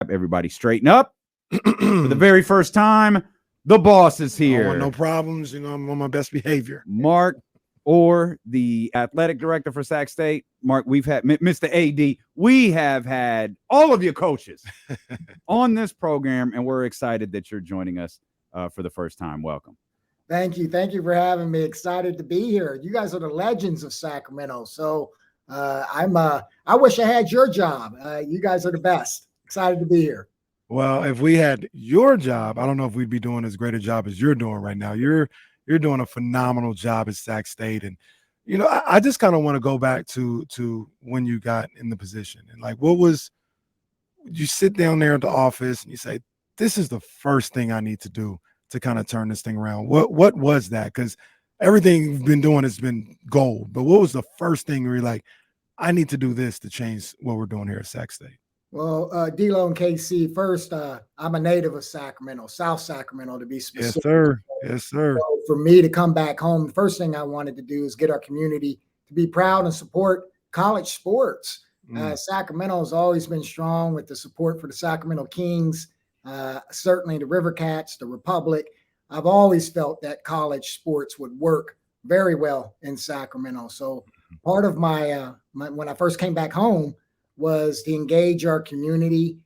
Everybody straighten up. For the very first time, the boss is here. I want no problems. I'm on my best behavior. Mark Orr, the athletic director for Sac State. Mark, we've had Mr. AD. We have had all of your coaches on this program, and we're excited that you're joining us for the first time. Welcome. Thank you. Thank you for having me. Excited to be here. You guys are the legends of Sacramento. So I wish I had your job. You guys are the best. Excited to be here. Well, if we had your job, I don't know if we'd be doing as great a job as you're doing right now. You're doing a phenomenal job at Sac State. And, I just kind of want to go back to when you got in the position. And you sit down there at the office and you say, this is the first thing I need to do to kind of turn this thing around. What was that? Because everything you've been doing has been gold. But what was the first thing where you're like, I need to do this to change what we're doing here at Sac State? Well, D-Lo and KC, first, I'm a native of Sacramento, South Sacramento to be specific. Yes, sir. Yes, sir. So for me to come back home, the first thing I wanted to do is get our community to be proud and support college sports. Sacramento has always been strong with the support for the Sacramento Kings, certainly the River Cats, the Republic. I've always felt that college sports would work very well in Sacramento. So part of my when I first came back home was to engage our community,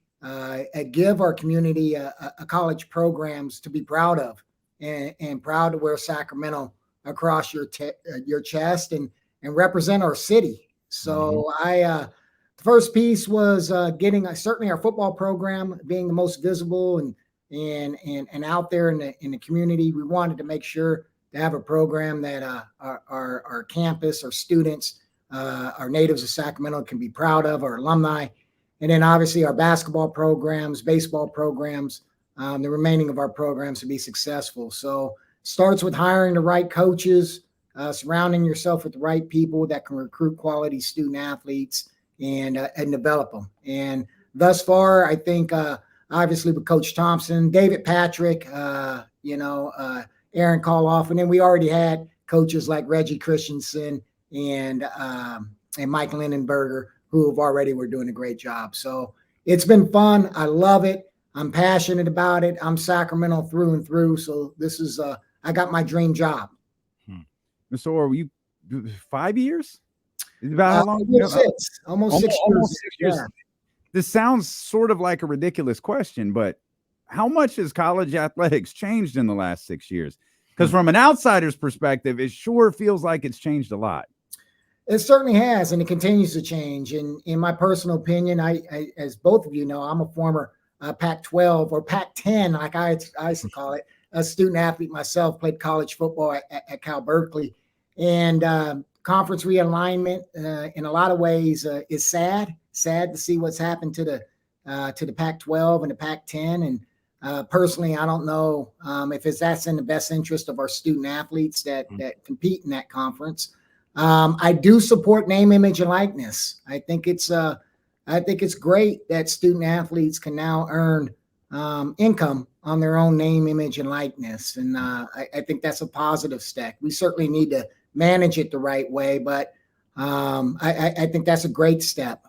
give our community a college programs to be proud of, and proud to wear Sacramento across your chest and represent our city. So the first piece was getting certainly our football program being the most visible and out there in the community. We wanted to make sure to have a program that our campus, our students, our natives of Sacramento can be proud of, our alumni, and then obviously our basketball programs, baseball programs, the remaining of our programs to be successful. So starts with hiring the right coaches, surrounding yourself with the right people that can recruit quality student athletes and develop them. And thus far, I think obviously with Coach Thompson, David Patrick, Aaron Koloff, and then we already had coaches like Reggie Christensen and Mike Lindenberger, who were doing a great job. So it's been fun. I love it. I'm passionate about it. I'm Sacramento through and through. So this is I got my dream job. Mr. Orr, you 5 years? About how long? Almost 6 years. Yeah. This sounds sort of like a ridiculous question, but how much has college athletics changed in the last 6 years? Because from an outsider's perspective, it sure feels like it's changed a lot. It certainly has, and it continues to change. And in my personal opinion, I as both of you know, I'm a former Pac-12 or Pac-10, like I used to call it, a student athlete myself, played college football at Cal Berkeley. And conference realignment in a lot of ways is sad to see what's happened to the Pac-12 and the Pac-10. And personally, I don't know if that's in the best interest of our student athletes that compete in that conference. I do support name, image, and likeness. I think it's great that student athletes can now earn income on their own name, image, and likeness. And I think that's a positive step. We certainly need to manage it the right way, but I think that's a great step.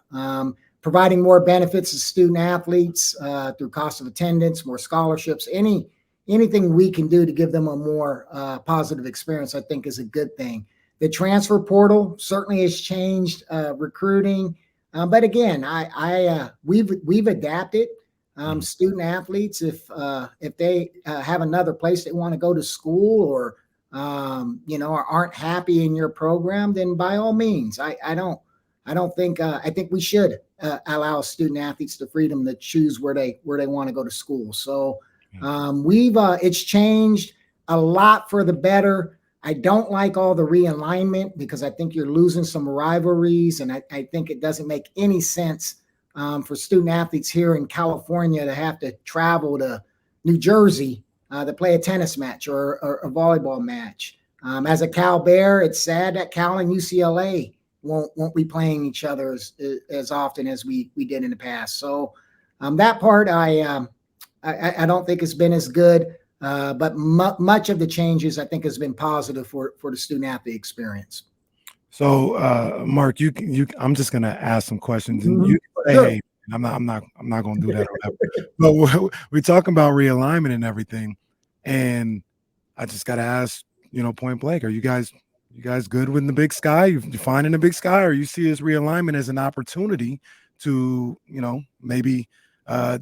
Providing more benefits to student athletes through cost of attendance, more scholarships, anything we can do to give them a more positive experience, I think is a good thing. The transfer portal certainly has changed recruiting, but again, we've adapted. Student athletes, if they have another place they want to go to school or aren't happy in your program, then by all means, I think we should allow student athletes the freedom to choose where they want to go to school. So it's changed a lot for the better. I don't like all the realignment because I think you're losing some rivalries, and I think it doesn't make any sense for student athletes here in California to have to travel to New Jersey to play a tennis match or a volleyball match. As a Cal Bear, it's sad that Cal and UCLA won't be playing each other as often as we did in the past. So that part I don't think has been as good. But much of the changes, I think, has been positive for the student athlete experience. So, Mark, I'm just going to ask some questions, and you say, Sure. hey, I'm not going to do that. But we're talking about realignment and everything, and I just got to ask, point blank, are you guys good with the Big Sky? You finding the Big Sky, or you see this realignment as an opportunity to, maybe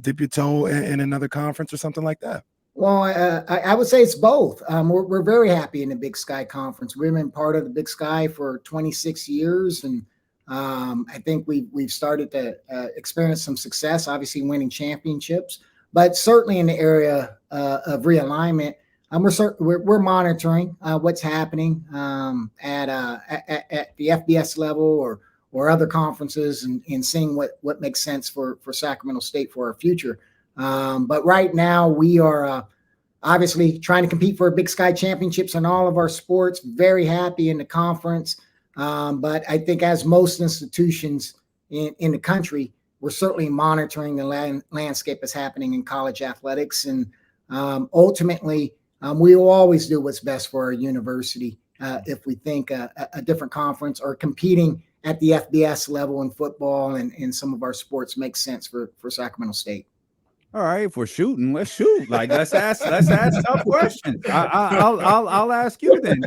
dip your toe in another conference or something like that? Well, I would say it's both. We're very happy in the Big Sky Conference. We've been part of the Big Sky for 26 years, and I think we've started to experience some success, obviously winning championships, but certainly in the area of realignment, we're monitoring what's happening at the FBS level or other conferences, and seeing what makes sense for Sacramento State for our future. But right now we are obviously trying to compete for Big Sky championships in all of our sports. Very happy in the conference. But I think, as most institutions in the country, we're certainly monitoring the landscape that's happening in college athletics. And ultimately, we will always do what's best for our university if we think a different conference or competing at the FBS level in football and in some of our sports makes sense for Sacramento State. All right, if we're shooting, let's shoot. Like, let's ask tough questions. I'll ask you then.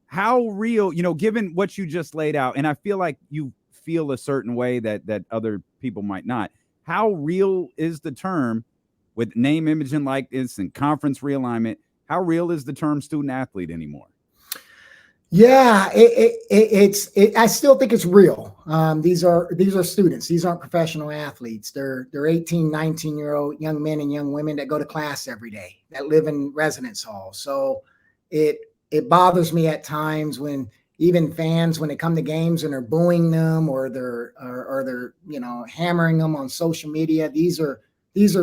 How real, given what you just laid out, and I feel like you feel a certain way that other people might not. How real is the term, with name, image, and likeness and conference realignment? How real is the term student athlete anymore? Yeah, I still think it's real. These are students. These aren't professional athletes. They're 18, 19-year-old young men and young women that go to class every day, that live in residence halls. So it bothers me at times when even fans, when they come to games and they're booing them or they're hammering them on social media. These are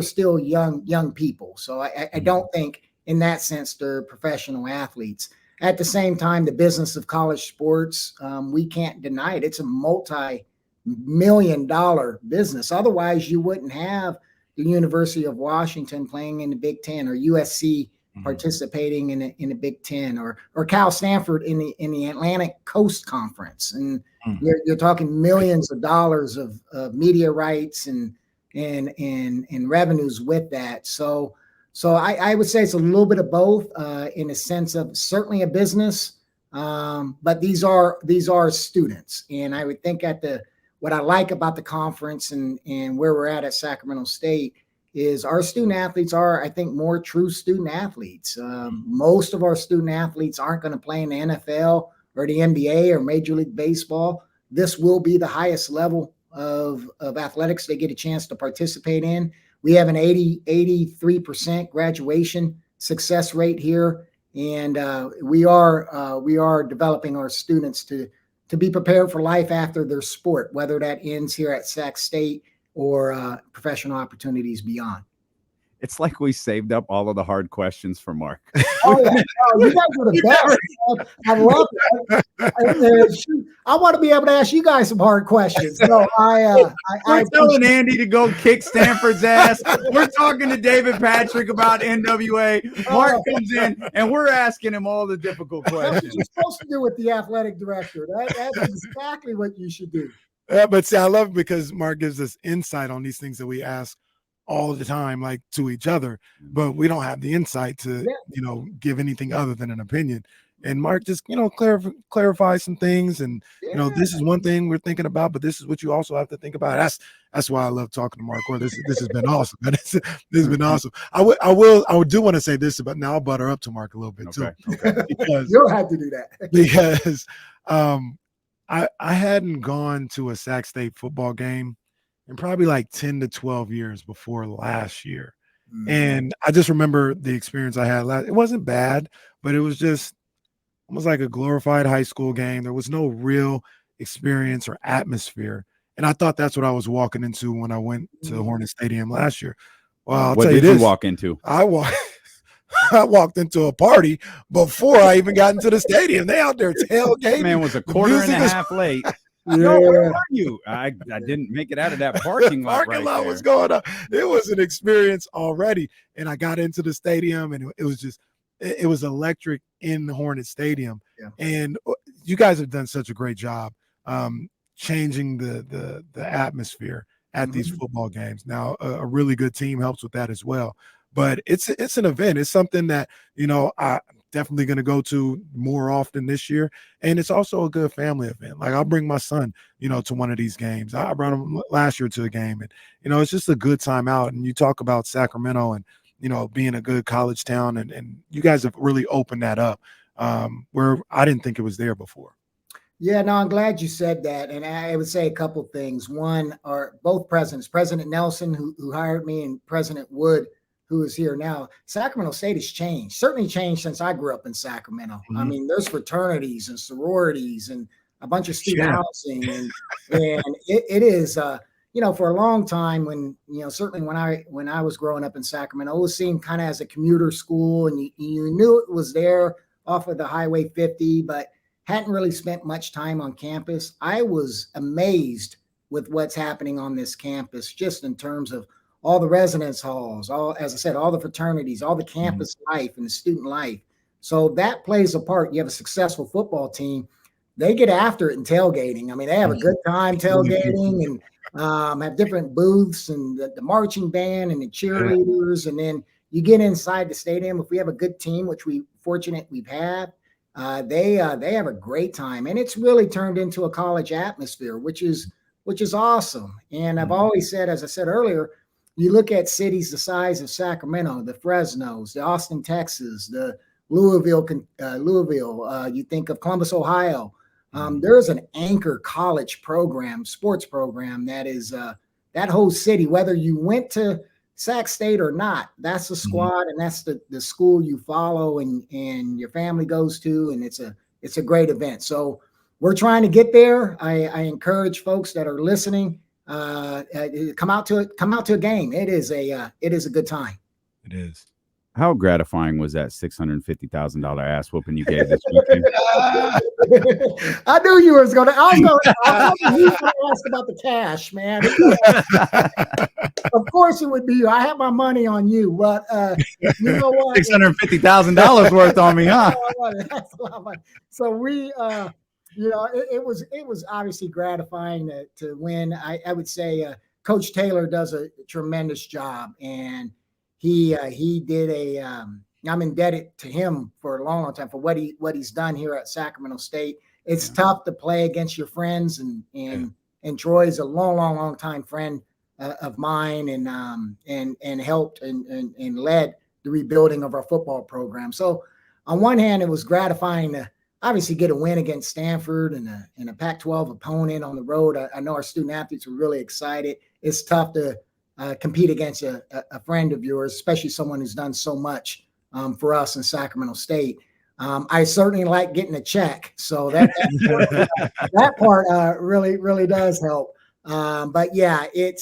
still young people. So I don't think in that sense they're professional athletes. At the same time, the business of college sports, we can't deny it. It's a multi-million-dollar business. Otherwise, you wouldn't have the University of Washington playing in the Big Ten, or USC participating in the Big Ten, or Cal Stanford in the Atlantic Coast Conference. And you're talking millions of dollars of media rights and revenues with that. So I would say it's a little bit of both in a sense of certainly a business, but these are students. And I would think what I like about the conference and where we're at Sacramento State is our student athletes are, I think, more true student athletes. Most of our student athletes aren't going to play in the NFL or the NBA or Major League Baseball. This will be the highest level of athletics they get a chance to participate in. We have an 83% graduation success rate here, and we are developing our students to be prepared for life after their sport, whether that ends here at Sac State or professional opportunities beyond. It's like we saved up all of the hard questions for Mark. Oh, yeah. You guys are the best. I love it. I want to be able to ask you guys some hard questions. So we're telling Andy to go kick Stanford's ass. We're talking to David Patrick about NWA. Mark comes in, and we're asking him all the difficult questions. That's what you're supposed to do with the athletic director. That's exactly what you should do. Yeah, but see, I love it because Mark gives us insight on these things that we ask all the time, like to each other, but we don't have the insight to, give anything other than an opinion. And Mark just, clarify some things. And, this is one thing we're thinking about, but this is what you also have to think about. That's why I love talking to Mark. Or this has been awesome. This has been awesome. I do want to say this, but now I'll butter up to Mark a little bit too. Okay. Because you'll have to do that. Because I hadn't gone to a Sac State football game in probably like 10 to 12 years before last year. And I just remember the experience I had it wasn't bad, but it was just almost like a glorified high school game. There was no real experience or atmosphere. And I thought that's what I was walking into when I went to Hornet Stadium last year. Well, I'll tell you this. What did you walk into? I walked into a party before I even got into the stadium. They out there tailgating. Man was a quarter and a half late. Yeah. No, where are you? I didn't make it out of that parking lot. Parking lot was going on. It was an experience already. And I got into the stadium, and it was electric in the Hornet Stadium. Yeah. And you guys have done such a great job changing the atmosphere. at these football games. Now, a really good team helps with that as well. But it's an event. It's something that, I definitely going to go to more often this year. And it's also a good family event. Like, I'll bring my son, to one of these games. I brought him last year to a game, and, it's just a good time out. And you talk about Sacramento and, being a good college town, and you guys have really opened that up where I didn't think it was there before. Yeah, no, I'm glad you said that. And I would say a couple things. One, are both presidents, President Nelson, who hired me, and President Wood, who is here now. Sacramento State has changed, certainly changed since I grew up in Sacramento. Mm-hmm. I mean, there's fraternities and sororities and a bunch of student housing. And it is, for a long time when, certainly when I was growing up in Sacramento, it was seen kind of as a commuter school, and you knew it was there off of the Highway 50, but hadn't really spent much time on campus. I was amazed with what's happening on this campus, just in terms of all the residence halls, as I said, all the fraternities, all the campus life and the student life. So that plays a part. You have a successful football team. They get after it in tailgating. I mean, they have a good time tailgating, and have different booths, and the marching band and the cheerleaders. And then you get inside the stadium. If we have a good team, which we've had, they have a great time, and it's really turned into a college atmosphere, which is awesome. And I've always said, as I said earlier, you look at cities the size of Sacramento, the Fresnos, the Austin, Texas, the Louisville, you think of Columbus, Ohio. There's an anchor college program, sports program that is that whole city, whether you went to Sac State or not, that's the squad, and that's the school you follow and your family goes to, and it's a great event. So we're trying to get there. I encourage folks that are listening, come out to a game. It is a good time. It is. How gratifying was that $650,000 ass whooping you gave this weekend? I knew you was going to. I was going to ask about the cash, man. Of course it would be you. I have my money on you, but you know what? $650,000 worth on me, huh? That's a lot of money. So we, it was obviously gratifying to win. I would say Coach Taylor does a tremendous job, and he did I'm indebted to him for a long time for what he's done here at Sacramento State. It's tough to play against your friends, and Troy's a long time friend of mine, and helped and led the rebuilding of our football program. So on one hand, it was gratifying to obviously get a win against Stanford and a Pac-12 opponent on the road. I know our student athletes were really excited. It's tough to compete against a friend of yours, especially someone who's done so much for us in Sacramento State. I certainly like getting a check, so that part really does help. But yeah, it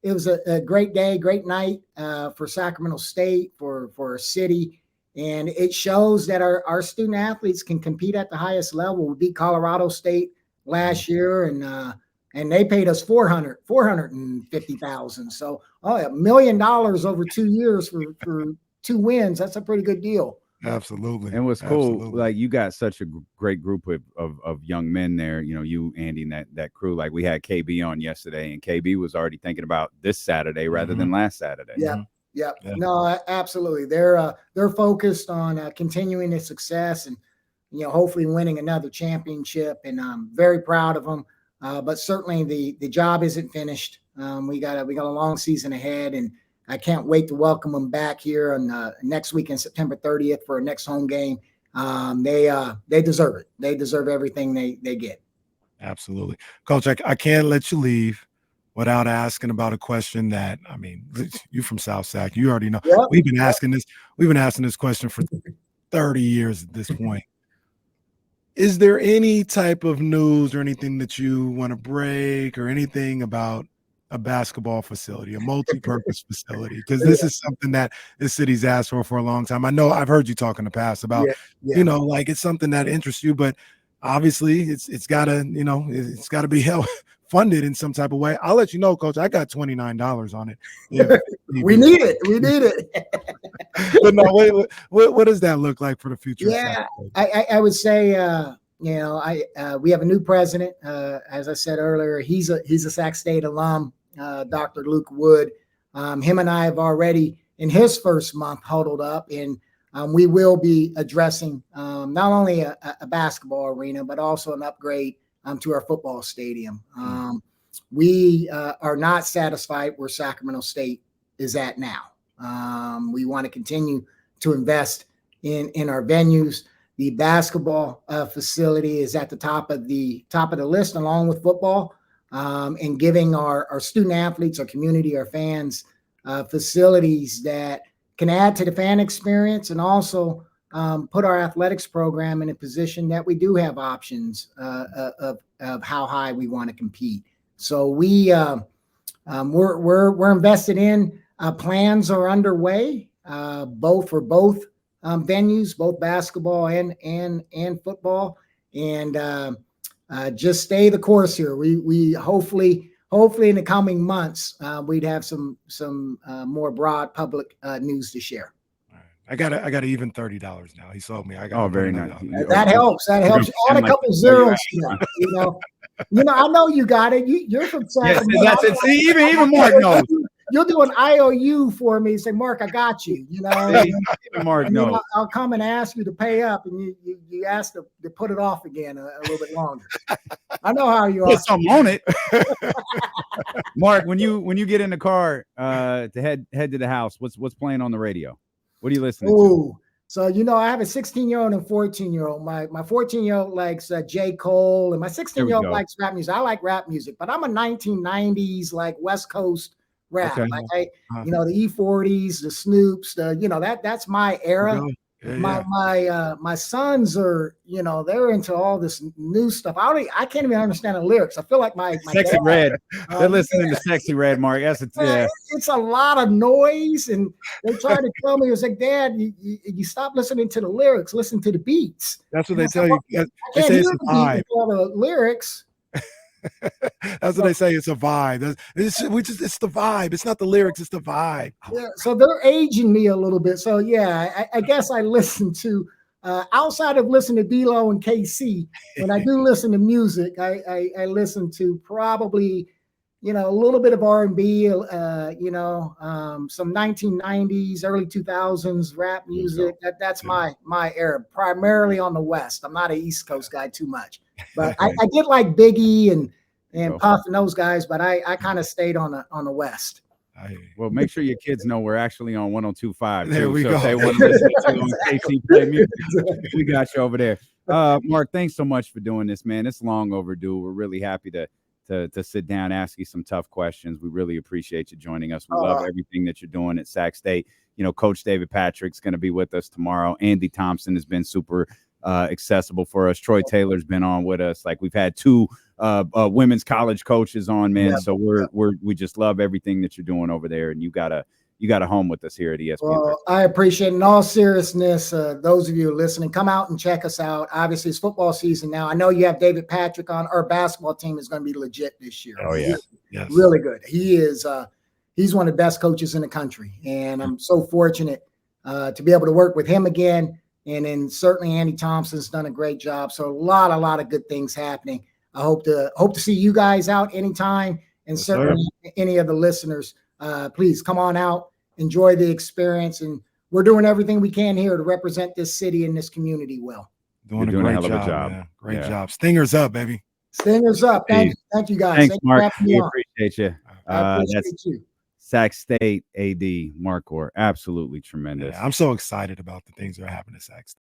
was a great day, great night for Sacramento State, for our city, and it shows that our student athletes can compete at the highest level. We beat Colorado State last year, and they paid us $450,000. So, $1 million over 2 years for 2 wins. That's a pretty good deal. Absolutely. And what's cool, like, you got such a great group of young men there, you, Andy, and that crew. Like, we had KB on yesterday, and KB was already thinking about this Saturday rather than last Saturday. Yeah. No, absolutely. They're focused on continuing the success and, hopefully winning another championship. And I'm very proud of them. But certainly the job isn't finished. We got a long season ahead, and I can't wait to welcome them back here on next weekend, September 30th, for our next home game. They deserve it. They deserve everything they get. Absolutely. Coach, I can't let you leave without asking about a question that, you from South Sac, you already know. Yep. We've been asking this question for 30 years at this point. Is there any type of news or anything that you want to break, or anything about a basketball facility, a multi-purpose facility? Because this is something that the city's asked for a long time. I know I've heard you talk in the past about, like, it's something that interests you, but obviously it's gotta be funded in some type of way. I'll let you know, Coach, I got $29 on it. We need it. But no, what does that look like for the future? Yeah, I would say, we have a new president. As I said earlier, he's a Sac State alum. Dr. Luke Wood. Him and I have already, in his first month, huddled up, and we will be addressing not only a basketball arena, but also an upgrade to our football stadium. We are not satisfied where Sacramento State is at now. We want to continue to invest in our venues. The basketball facility is at the top of the list, along with football, and giving our student athletes, our community, our fans facilities that can add to the fan experience, and also put our athletics program in a position that we do have options of how high we want to compete. So we're invested in. Plans are underway, both for both venues, both basketball and football, and just stay the course here. We hopefully in the coming months we'd have some more broad public news to share. I got even $30 now. He sold me. I got very nice. That helps. That helps. Add a couple zeros here. I know you got it. You're from Sacramento. Yes, that's it. See, even Mark knows. You'll do an IOU for me. Say, Mark, I got you. Mark knows. I'll come and ask you to pay up, and you ask to put it off again a little bit longer. I know how you are. Put something on it. Mark, when you get in the car to head to the house, what's playing on the radio? What are you listening to? So, I have a 16-year-old and 14-year-old. My 14-year-old likes J. Cole, and my 16-year-old likes rap music. I like rap music, but I'm a 1990s like West Coast rap. Okay. Like the E40s, the Snoops, that's my era. My sons are, they're into all this new stuff. I can't even understand the lyrics. I feel like my Sexy Red. They're listening to Sexy Red, Mark. It's a lot of noise, and they try to tell me, it's like, Dad, you stop listening to the lyrics, listen to the beats. That's what they tell you. I can't hear the beat with all the lyrics. That's what they say. It's a vibe. It's the vibe. It's not the lyrics. It's the vibe. Yeah. So they're aging me a little bit. So yeah, I guess I listen to outside of listening to D-Lo and KC. When I do listen to music, I listen to probably a little bit of R&B. Some 1990s, early 2000s rap music. That's my era. Primarily on the West. I'm not an East Coast guy too much. But I did like Biggie and Puff and those guys, but I kind of stayed on the West. Well, make sure your kids know we're actually on 102.5. There we go. If they want to listen to KC play music, we got you over there. Mark, thanks so much for doing this, man. It's long overdue. We're really happy to sit down, ask you some tough questions. We really appreciate you joining us. We love everything that you're doing at Sac State. Coach David Patrick's going to be with us tomorrow. Andy Thompson has been super accessible for us. Troy Taylor's been on with us. Like, we've had two women's college coaches on, man. Yeah. So we just love everything that you're doing over there, and you got a home with us here at ESPN. Well, I appreciate it. In all seriousness, those of you listening, come out and check us out. Obviously, it's football season now. I know you have David Patrick on. Our basketball team is going to be legit this year. Oh yeah, yes. Really good. He is. He's one of the best coaches in the country, and I'm so fortunate to be able to work with him again. And then certainly Andy Thompson's done a great job. So a lot of good things happening. I hope to see you guys out anytime, and certainly any of the listeners. Please come on out, enjoy the experience, and we're doing everything we can here to represent this city and this community well. Doing a hell of a job. Man. Great job. Stingers up, baby. Stingers up. Thank you guys. Thanks, Mark. We appreciate you. I appreciate you. Sac State AD Mark Orr, absolutely tremendous. Yeah, I'm so excited about the things that are happening at Sac State.